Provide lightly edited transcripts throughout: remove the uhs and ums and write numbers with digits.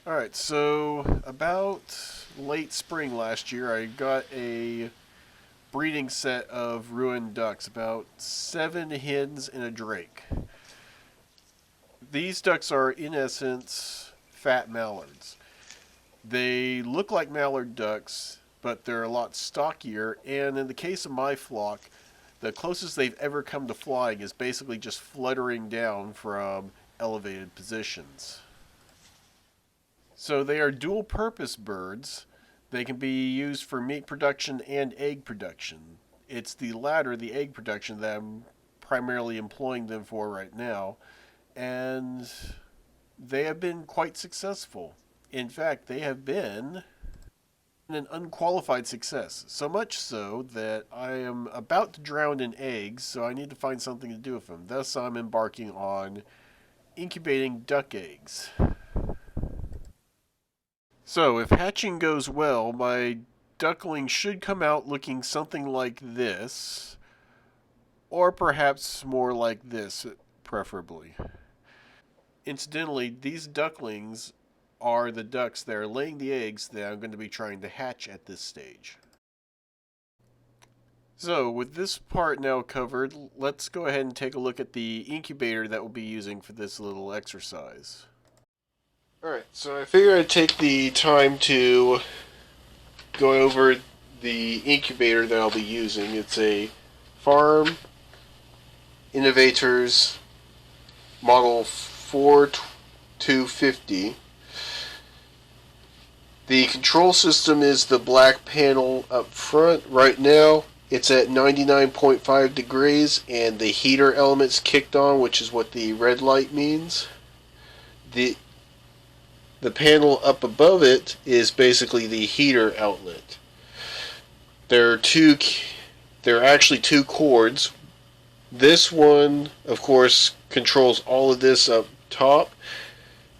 Alright, so about late spring last year, I got a breeding set of ruined ducks, about 7 hens and a drake. These ducks are, in essence, fat mallards. They look like mallard ducks, but they're a lot stockier, and in the case of my flock, the closest they've ever come to flying is basically just fluttering down from elevated positions. So they are dual purpose birds. They can be used for meat production and egg production. It's the latter, the egg production, that I'm primarily employing them for right now, and they have been quite successful. In fact, they have been an unqualified success. So much so that I am about to drown in eggs, so I need to find something to do with them. Thus, I'm embarking on incubating duck eggs. So, if hatching goes well, my duckling should come out looking something like this, or perhaps more like this, preferably. Incidentally, these ducklings are the ducks that are laying the eggs that I'm going to be trying to hatch at this stage. So, with this part now covered, let's go ahead and take a look at the incubator that we'll be using for this little exercise. Alright, so I figured I'd take the time to go over the incubator that I'll be using. It's a Farm Innovators Model 4250. The control system is the black panel up front. Right now, it's at 99.5 degrees, and the heater element's kicked on, which is what the red light means. The panel up above it is basically the heater outlet. There are actually two cords. This one, of course, controls all of this up top,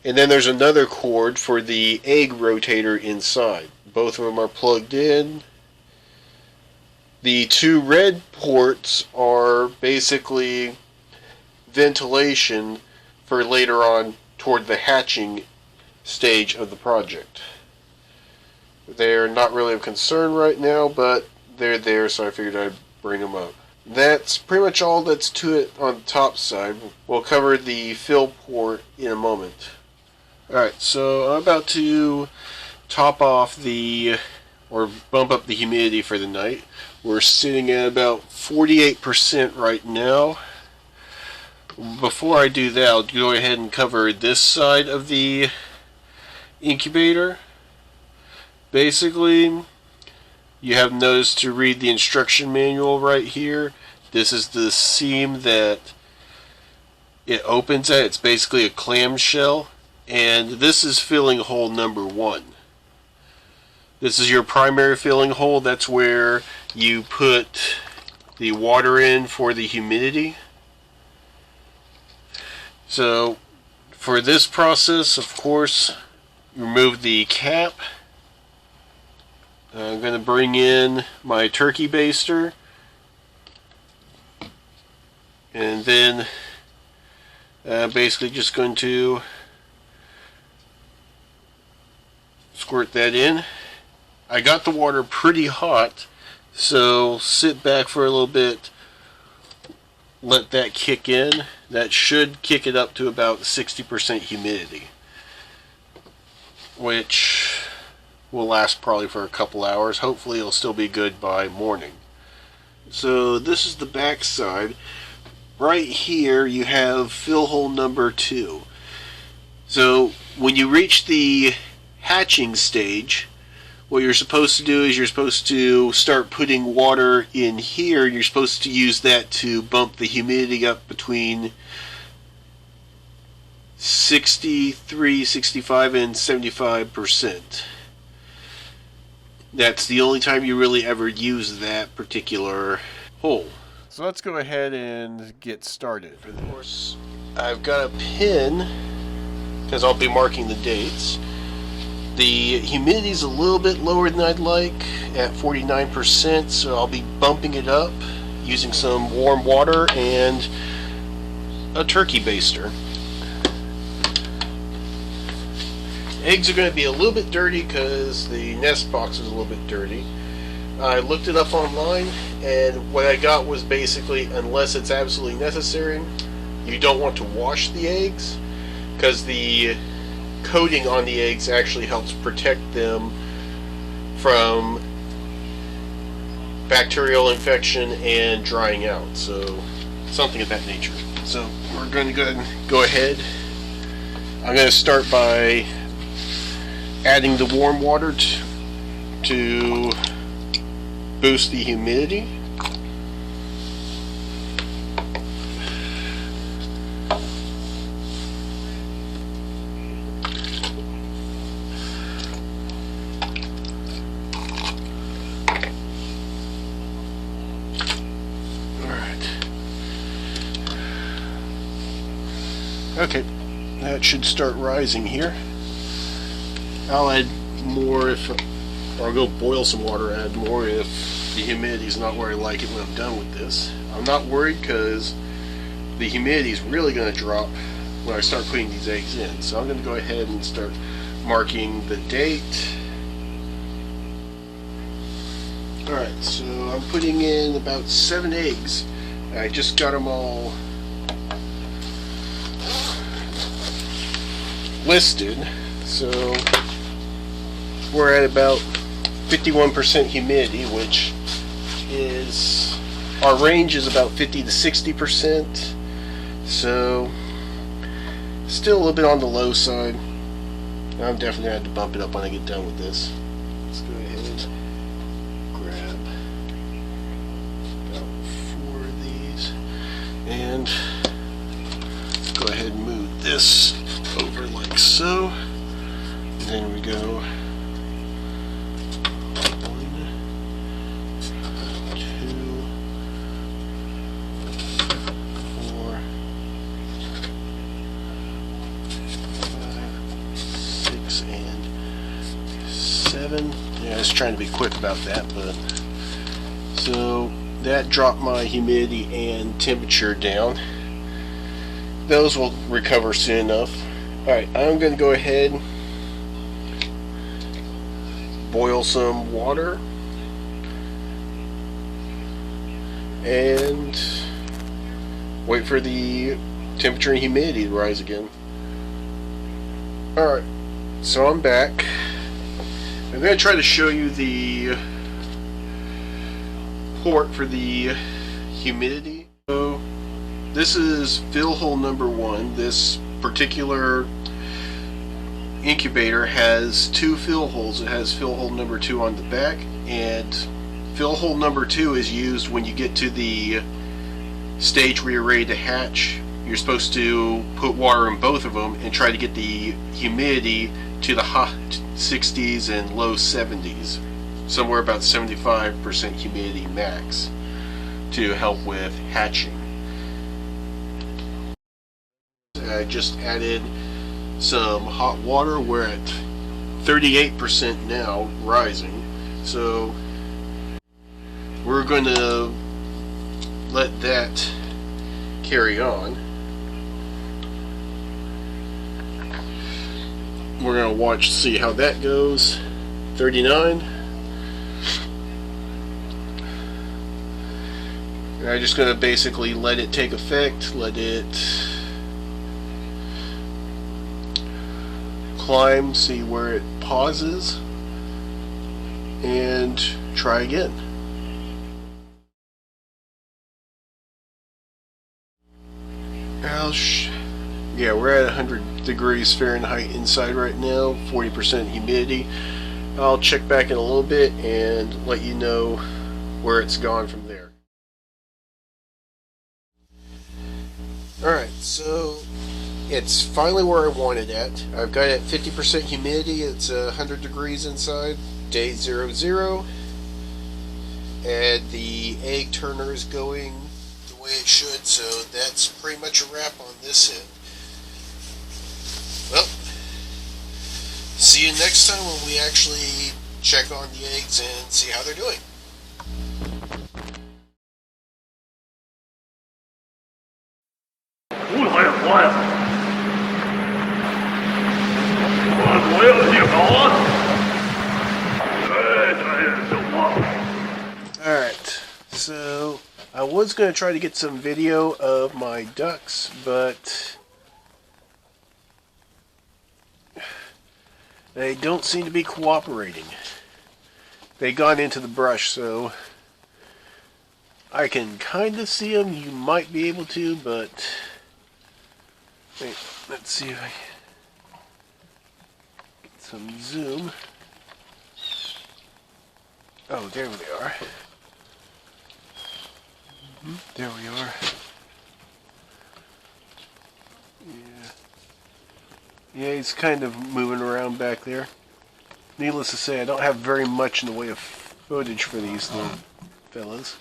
and then there's another cord for the egg rotator inside. Both of them are plugged in. The two red ports are basically ventilation for later on toward the hatching stage of the project. They're not really of concern right now, but they're there, so I figured I'd bring them up. That's pretty much all that's to it on the top side. We'll cover the fill port in a moment. Alright, so I'm about to top off or bump up the humidity for the night. We're sitting at about 48% right now. Before I do that, I'll go ahead and cover this side of the incubator. Basically, you have notice to read the instruction manual right here. This is the seam that it opens at. It's basically a clamshell, and this is filling hole number 1. This is your primary filling hole. That's where you put the water in for the humidity. So for this process, of course, remove the cap. I'm going to bring in my turkey baster, and then basically just going to squirt that in. I got the water pretty hot, so sit back for a little bit, let that kick in. That should kick it up to about 60% humidity, which will last probably for a couple hours. Hopefully it'll still be good by morning. So this is the back side. Right here you have fill hole number 2. So when you reach the hatching stage, what you're supposed to do is you're supposed to start putting water in here. You're supposed to use that to bump the humidity up between 63, 65, and 75%. That's the only time you really ever use that particular hole. So let's go ahead and get started. Of course, I've got a pin, because I'll be marking the dates. The humidity is a little bit lower than I'd like, at 49%, so I'll be bumping it up using some warm water and a turkey baster. eggs are going to be a little bit dirty because the nest box is a little bit dirty. I looked it up online, and what I got was basically, unless it's absolutely necessary, you don't want to wash the eggs, because the coating on the eggs actually helps protect them from bacterial infection and drying out, so something of that nature. So we're going to go ahead. I'm going to start by adding the warm water to boost the humidity. Okay, that should start rising here. I'll add more or I'll go boil some water, add more if the humidity is not where I like it when I'm done with this. I'm not worried because the humidity is really going to drop when I start putting these eggs in. So I'm going to go ahead and start marking the date. Alright, so I'm putting in about 7 eggs. I just got them all listed, so we're at about 51% humidity, which is, our range is about 50 to 60%, so still a little bit on the low side. I'm definitely going to have to bump it up when I get done with this. Let's go ahead and grab about 4 of these and go ahead and move this over like so. And then we go 7. Yeah, I was trying to be quick about that, but so that dropped my humidity and temperature down. Those will recover soon enough. Alright, I'm going to go ahead, boil some water, and wait for the temperature and humidity to rise again. Alright, so I'm back. I'm going to try to show you the port for the humidity. So this is fill hole number 1. This particular incubator has 2 fill holes. It has fill hole number 2 on the back, and fill hole number 2 is used when you get to the stage where you're ready to hatch. You're supposed to put water in both of them and try to get the humidity to the high 60s and low 70s, somewhere about 75% humidity max, to help with hatching. I just added some hot water. We're at 38% now, rising, so we're going to let that carry on. We're going to watch to see how that goes. 39. And I'm just going to basically let it take effect, let it climb, see where it pauses, and try again. Yeah, we're at 100 degrees Fahrenheit inside right now, 40% humidity. I'll check back in a little bit and let you know where it's gone from there. Alright, so it's finally where I want it at. I've got it at 50% humidity. It's 100 degrees inside, day 00. And the egg turner is going the way it should, so that's pretty much a wrap on this end. Well, see you next time when we actually check on the eggs and see how they're doing. Well, Alright, so I was going to try to get some video of my ducks, but they don't seem to be cooperating. They got into the brush, so I can kind of see them. You might be able to, but wait, let's see if I can get some zoom. Oh, there they are. There we are. Yeah, he's kind of moving around back there. Needless to say, I don't have very much in the way of footage for these little fellas.